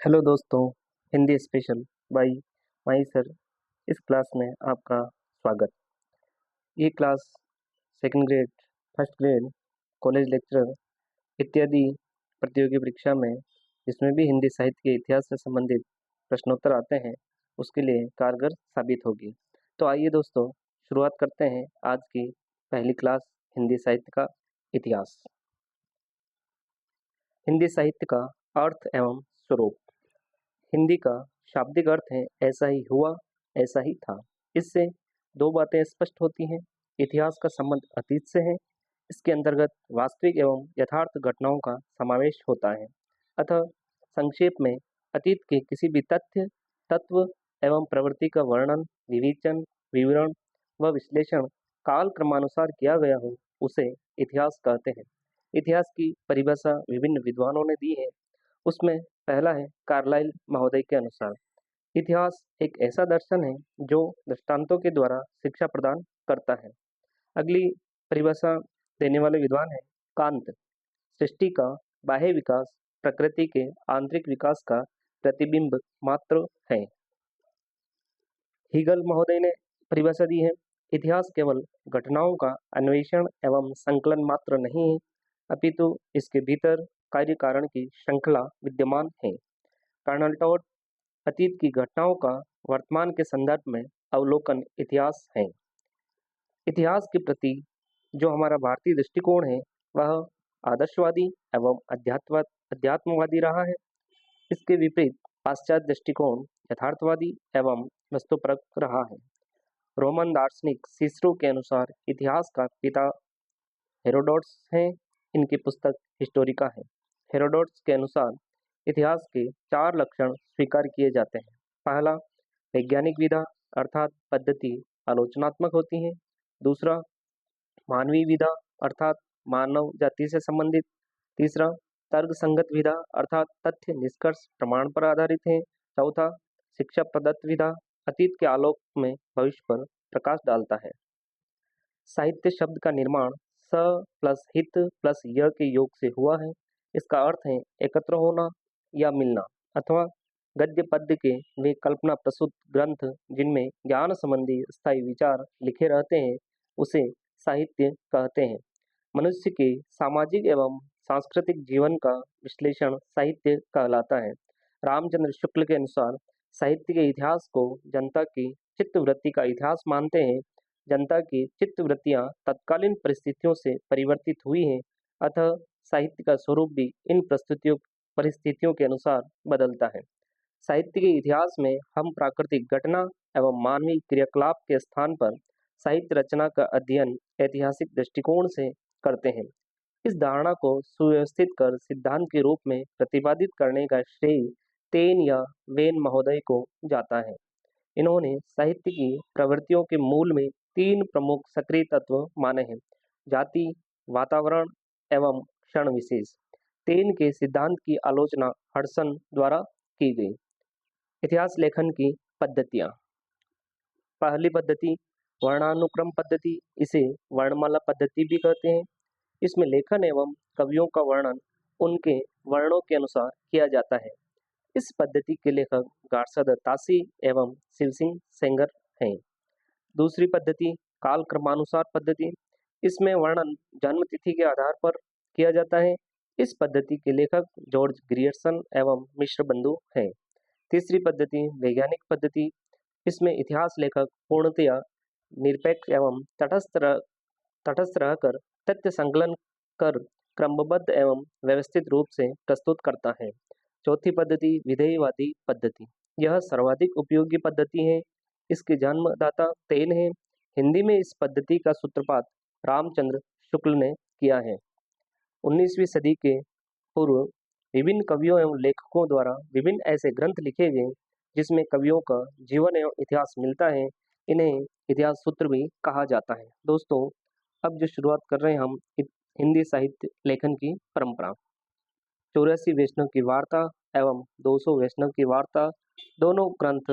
Hello दोस्तों, Hindi special by my sir. इस class में आपका स्वागत। ये class second grade, first grade, college lecturer इत्यादि प्रतियोगी परीक्षा में जिसमें भी हिंदी साहित्य के इतिहास से संबंधित प्रश्नोत्तर आते हैं उसके लिए कारगर साबित होगी। तो आइए दोस्तों, शुरुआत करते हैं आज की पहली क्लास हिंदी साहित्य का इतिहास। हिंदी साहित्य का अर्थ एवं स्वरूप। हिंदी का शाब्दिक अर्थ है ऐसा ही हुआ, ऐसा ही था। इससे दो बातें स्पष्ट होती हैं। इतिहास का संबंध अतीत से है। इसके अंतर्गत वास्तविक एवं यथार्थ घटनाओं का समावेश होता है। अतः संक्षेप में अतीत के किसी भी तथ्य, तत्व एवं प्रवृत्ति का वर्णन, विवेचन, विवरण व विश्लेषण काल क्रमानुसार किया गया हो उसे इतिहास कहते हैं। इतिहास की परिभाषा विभिन्न विद्वानों ने दी है। उसमें पहला है कार्लाइल महोदय के अनुसार, इतिहास एक ऐसा दर्शन है जो दृष्टांतों के द्वारा शिक्षा प्रदान करता है। अगली परिभाषा देने वाले विद्वान है कांत, सृष्टि का बाह्य विकास प्रकृति के आंतरिक विकास का प्रतिबिंब मात्र है। हीगल महोदय ने परिभाषा दी है, इतिहास केवल घटनाओं का अन्वेषण एवं संकलन मात्र नहीं है, अपितु इसके भीतर कार्य कारण की श्रृंखला विद्यमान है। कर्नल टॉड, अतीत की घटनाओं का वर्तमान के संदर्भ में अवलोकन इतिहास है। इतिहास के प्रति जो हमारा भारतीय दृष्टिकोण है वह आदर्शवादी एवं अध्यात्मवादी रहा है। इसके विपरीत पाश्चात्य दृष्टिकोण यथार्थवादी एवं वस्तुपरक रहा है। रोमन दार्शनिक सिसरो के अनुसार इतिहास का पिता हेरोडोटस है। इनकी पुस्तक हिस्टोरिका है। हेरोडोटस के अनुसार इतिहास के 4 लक्षण स्वीकार किए जाते हैं। पहला, वैज्ञानिक विधा अर्थात पद्धति आलोचनात्मक होती है। दूसरा, मानवीय विधा अर्थात मानव जाति से संबंधित। तीसरा, तर्क संगत विधा अर्थात तथ्य निष्कर्ष प्रमाण पर आधारित है। चौथा, शिक्षा प्रदत्त विधा अतीत के आलोक में भविष्य पर प्रकाश डालता है। साहित्य शब्द का निर्माण स प्लस हित प्लस य के योग से हुआ है। इसका अर्थ है एकत्र होना या मिलना, अथवा गद्य पद्य के वे कल्पना प्रसूत ग्रंथ जिनमें ज्ञान संबंधी स्थायी विचार लिखे रहते हैं उसे साहित्य कहते हैं। मनुष्य के सामाजिक एवं सांस्कृतिक जीवन का विश्लेषण साहित्य कहलाता है। रामचंद्र शुक्ल के अनुसार साहित्य के इतिहास को जनता की चित्तवृत्ति का इतिहास मानते हैं। जनता की चित्तवृत्तियां तत्कालीन परिस्थितियों से परिवर्तित हुई हैं, अतः साहित्य का स्वरूप भी इन परिस्थितियों के अनुसार बदलता है। साहित्य के इतिहास में हम प्राकृतिक घटना एवं मानवीय क्रियाकलाप के स्थान पर साहित्य रचना का अध्ययन ऐतिहासिक दृष्टिकोण से करते हैं। इस धारणा को सुव्यवस्थित कर सिद्धांत के रूप में प्रतिपादित करने का श्रेय तेन या वेन महोदय को जाता है। इन्होंने साहित्य की प्रवृत्तियों के मूल में 3 प्रमुख सक्रिय तत्व माने हैं: जाति, वातावरण एवं क्षण विशेष। तेन के सिद्धांत की आलोचना हडसन द्वारा की गई। इतिहास लेखन की पद्धतियाँ। पहली पद्धति वर्णानुक्रम पद्धति, इसे वर्णमाला पद्धति भी कहते हैं। इसमें लेखन एवं कवियों का वर्णन उनके वर्णों के अनुसार किया जाता है। इस पद्धति के लेखक गार्सद तासी एवं शिवसिंह सेंगर हैं। दूसरी पद्धति काल क्रमानुसार पद्धति, इसमें वर्णन जन्म तिथि के आधार पर किया जाता है। इस पद्धति के लेखक जॉर्ज ग्रियर्सन एवं मिश्र बंधु हैं। तीसरी पद्धति वैज्ञानिक पद्धति, इसमें इतिहास लेखक पूर्णतया निरपेक्ष एवं तटस्थ रहकर तथ्य संकलन कर क्रमबद्ध एवं व्यवस्थित रूप से प्रस्तुत करता है। चौथी पद्धति विधेयवादी पद्धति, यह सर्वाधिक उपयोगी पद्धति है। इसके जन्मदाता तेन है। हिंदी में इस पद्धति का सूत्रपात रामचंद्र शुक्ल ने किया है। 19वीं सदी के पूर्व विभिन्न कवियों एवं लेखकों द्वारा विभिन्न ऐसे ग्रंथ लिखे गए जिसमें कवियों का जीवन एवं इतिहास मिलता है। इन्हें इतिहास सूत्र भी कहा जाता है। दोस्तों, अब जो शुरुआत कर रहे हैं हम हिंदी साहित्य लेखन की परंपरा। 84 वैष्णव की वार्ता एवं 200 वैष्णव की वार्ता, दोनों ग्रंथ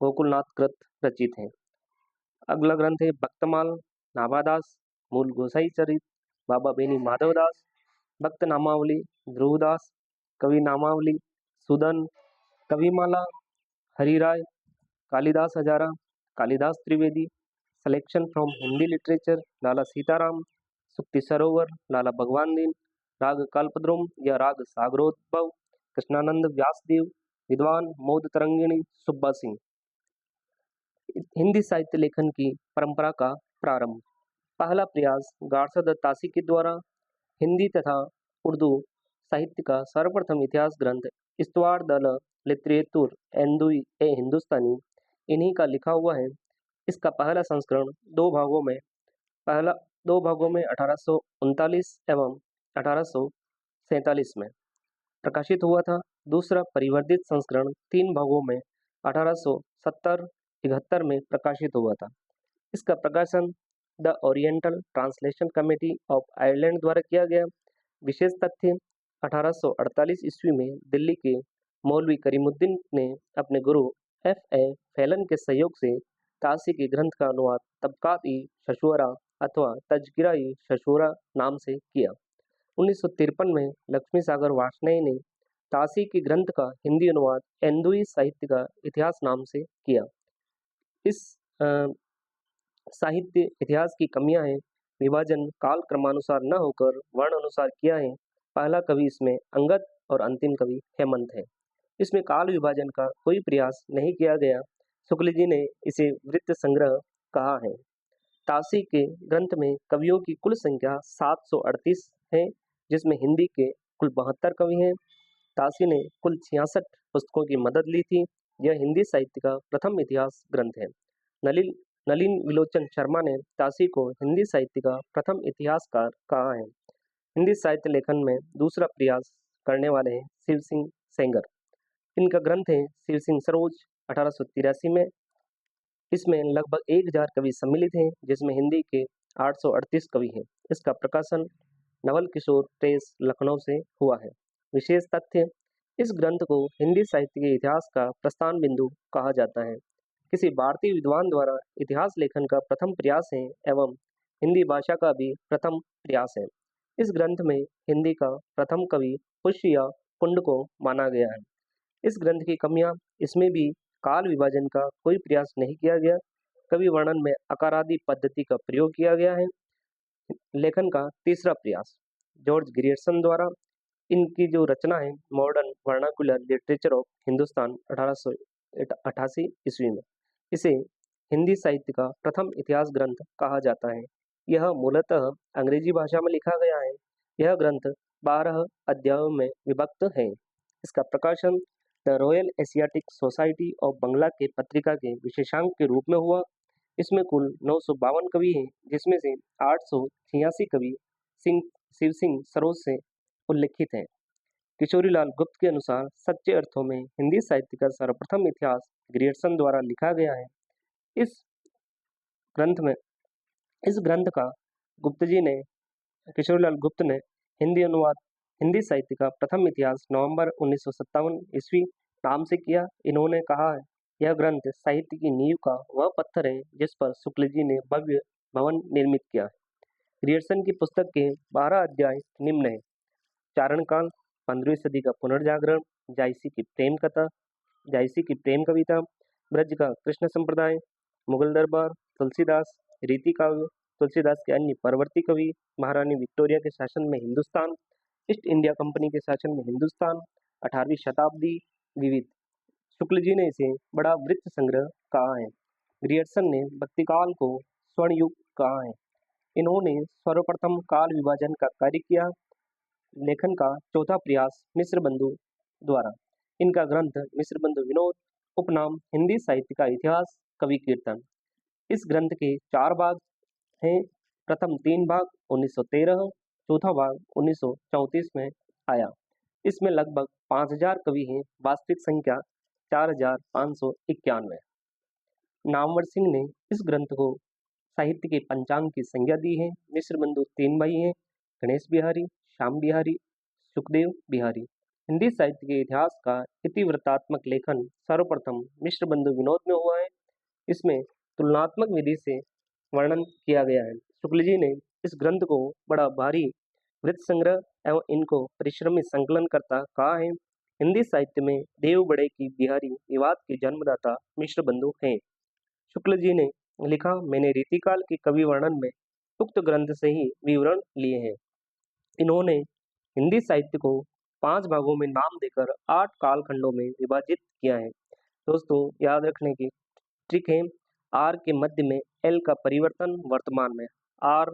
गोकुलनाथ कृत रचित हैं। अगला ग्रंथ है भक्तमाल, नाभादास, मूल गोसाई चरित, बाबा बेनी माधवदास, भक्त नामावली, ध्रुवदास, कवि नामावली, सुदन, कविमाला, हरिराय, कालिदास हजारा, Kalidas Trivedi, selection from Hindi literature Lala Sitaram, सुक्ति सरोवर लाला भगवान दीन, राग कल्पद्रुम या राग सागरोद्भव कृष्णानंद व्यासदेव, विद्वान मोद तरंगिणी सुब्बा सिंह। हिंदी साहित्य लेखन की परंपरा का प्रारंभ। पहला प्रयास गार्सद तासी के द्वारा हिंदी तथा उर्दू साहित्य का सर्वप्रथम इतिहास ग्रंथ इस्तवार द लिटरेतुर एंदुई ए हिंदुस्तानी इन्हीं का लिखा हुआ है। इसका पहला संस्करण दो भागों में 1839 एवं 1847 में प्रकाशित हुआ था। दूसरा परिवर्धित संस्करण 3 भागों में 1870-71 में प्रकाशित हुआ था। इसका प्रकाशन the oriental translation committee of Ireland द्वारा किया गया। विशेष तथ्य 1848 ईस्वी में दिल्ली के मौलवी करीमुद्दीन ने अपने गुरु F.A. फैलन के सहयोग से तासी के ग्रंथ का अनुवाद तबकात-ई-शशूरा अथवा तज़किरा-ई-शशूरा नाम से किया। 1953 में लक्ष्मी सागर वार्ष्णेय ने तासी के ग्रंथ का हिंदी अनुवाद एंदुई साहित्य का इतिहास नाम से किया। इस साहित्य इतिहास की कमियां हैं। विभाजन काल क्रमानुसार न होकर वर्ण अनुसार किया है। पहला कवि इसमें अंगद और अंतिम कवि हेमंत है। इसमें काल विभाजन का कोई प्रयास नहीं किया गया। शुक्ल जी ने इसे वृत्त संग्रह कहा है। तासी के ग्रंथ में कवियों की कुल संख्या 738 है, जिसमें हिंदी के कुल 72 कवि हैं। तासी ने कुल 66 पुस्तकों की मदद ली थी। यह हिंदी साहित्य का प्रथम इतिहास ग्रंथ है। नलिन विलोचन शर्मा ने तासी को हिंदी साहित्य का प्रथम इतिहासकार कहा है। हिंदी साहित्य लेखन में दूसरा प्रयास करने वाले हैं शिव सिंह सेंगर। इनका ग्रंथ है शिव सिंह सरोज 1883 में। इसमें लगभग 1000 कवि सम्मिलित हैं, जिसमें हिंदी के 838 कवि हैं। इसका प्रकाशन नवल किशोर प्रेस लखनऊ से हुआ है। विशेष तथ्य इस ग्रंथ को हिंदी साहित्य के इतिहास का प्रस्थान बिंदु कहा जाता है। किसी भारतीय विद्वान द्वारा इतिहास लेखन का प्रथम प्रयास है एवं हिंदी भाषा का भी प्रथम प्रयास है। इस ग्रंथ में हिंदी का प्रथम कवि पुष्य या पुंड को माना गया है। इस ग्रंथ की कमियां इसमें भी काल विभाजन का कोई प्रयास नहीं किया गया। कवि वर्णन में अकारादि पद्धति का प्रयोग किया गया है। लेखन का तीसरा प्रयास जॉर्ज ग्रियर्सन द्वारा। इनकी जो रचना है modern vernacular literature of Hindustan 1888 ईस्वी में। इसे हिंदी साहित्य का प्रथम इतिहास ग्रंथ कहा जाता है। यह मूलतः अंग्रेजी भाषा में लिखा गया है। यह ग्रंथ 12 अध्यायों में विभक्त है। इसका प्रकाशन the royal Asiatic society of Bangla के पत्रिका के विशेषांक के रूप में हुआ। इसमें कुल 952 कवि हैं, जिसमें से 886 कवि शिव सिंह सरोज से उल्लिखित हैं। किशोरीलाल गुप्त के अनुसार सच्चे अर्थों में हिंदी साहित्य का सर्वप्रथम इतिहास ग्रियर्सन द्वारा लिखा गया है। इस ग्रंथ का किशोरीलाल गुप्त ने हिंदी साहित्य का प्रथम इतिहास नवंबर 1957 ईस्वी नाम से किया। इन्होंने कहा है यह ग्रंथ साहित्य की नींव का वह पत्थर है जिस पर शुक्ल जी ने भव्य भवन निर्मित किया है। ग्रियर्सन की पुस्तक के 12 अध्याय निम्न है। चारण काल, 15वीं सदी का पुनर्जागरण, जायसी की प्रेम कविता, ब्रज का कृष्ण संप्रदाय, मुगल दरबार, तुलसीदास, रीति काव्य, तुलसीदास के अन्य परवर्ती कवि, महारानी विक्टोरिया के शासन में हिंदुस्तान, ईस्ट इंडिया कंपनी के शासन में हिंदुस्तान, 18वीं शताब्दी, विविध। शुक्ल जी ने इसे बड़ा वृत्त संग्रह कहा है। ग्रियर्सन ने भक्तिकाल को स्वर्ण युग कहा है। इन्होंने सर्वप्रथम काल विभाजन का कार्य किया। लेखन का चौथा प्रयास मिश्र बंधु द्वारा। इनका ग्रंथ मिश्र बंधु विनोद, उपनाम हिंदी साहित्य का इतिहास, कवि कीर्तन। इस ग्रंथ के 4 भाग हैं। प्रथम 3 भाग 1913, चौथा भाग 1934 में आया। इसमें लगभग 5000 कवि हैं। वास्तविक संख्या 4591। नामवर सिंह ने इस ग्रंथ को साहित्य के पंचांग की संज्ञा दी है। मिश्र बंधु 3 भाई हैं, गणेश बिहारी, श्याम बिहारी, सुखदेव बिहारी। हिंदी साहित्य के इतिहास का इतिवृत्तात्मक लेखन सर्वप्रथम मिश्र बंधु विनोद में हुआ है। इसमें तुलनात्मक विधि से वर्णन किया गया है। शुक्ल जी ने इस ग्रंथ को बड़ा भारी वृत्त संग्रह एवं इनको परिश्रमी संकलन करता कहा है। हिंदी साहित्य में देव बड़े की बिहारी विवाद के जन्मदाता मिश्र बंधु हैं। शुक्ल जी ने लिखा, मैंने रीतिकाल के कवि वर्णन में उक्त ग्रंथ से ही विवरण लिए हैं। इन्होंने हिंदी साहित्य को 5 भागों में नाम देकर 8 कालखंडों में विभाजित किया है। दोस्तों याद रखने की ट्रिक है, आर के मध्य में एल का परिवर्तन वर्तमान में, आर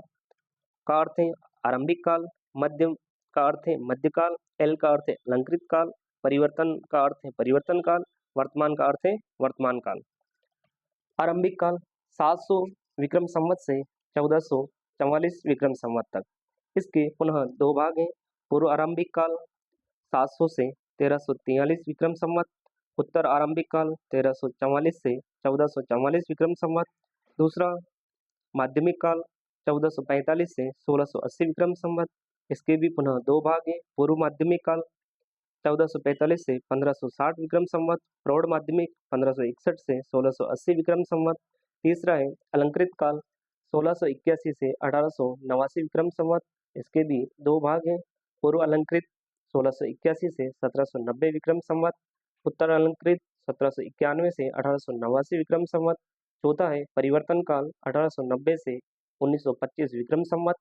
का अर्थ है आरंभिक काल, मध्य का अर्थ है मध्यकाल, एल का अर्थ है अलंकृत काल, परिवर्तन का अर्थ है परिवर्तन काल, वर्तमान का अर्थ है वर्तमान काल। आरंभिक काल 700 विक्रम संवत से 1444 विक्रम संवत तक। इसके पुनः 2 भाग हैं। पूर्व आरंभिक काल 700 से 1343 विक्रम संवत, उत्तर आरंभिक काल 1344 से 1444 विक्रम संवत। दूसरा माध्यमिक काल 1445 से 1680 विक्रम संवत। इसके भी पुनः 2 भाग हैं। पूर्व माध्यमिक काल 1445 से 1560 विक्रम संवत, प्रौढ़ माध्यमिक 1561 से 1680 विक्रम संवत। तीसरा है अलंकृत काल 1681 से 1889 विक्रम संवत। इसके भी 2 भाग हैं। पूर्व अलंकृत 1681 से 1790 विक्रम संवत, उत्तर अलंकृत 1791 से 1889 विक्रम संवत। चौथा है परिवर्तन काल 1890 से 1925 विक्रम संवत।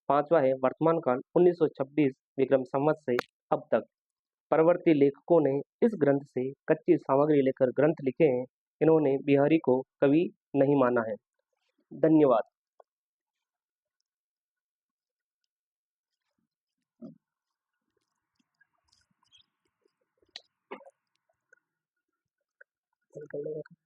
पांचवा है वर्तमान काल 1926 विक्रम संवत से अब तक। परवर्ती लेखकों ने इस ग्रंथ से कच्ची सामग्री लेकर ग्रंथ लिखे हैं। इन्होंने बिहारी को कवि नहीं माना है। धन्यवाद। कर लेगा।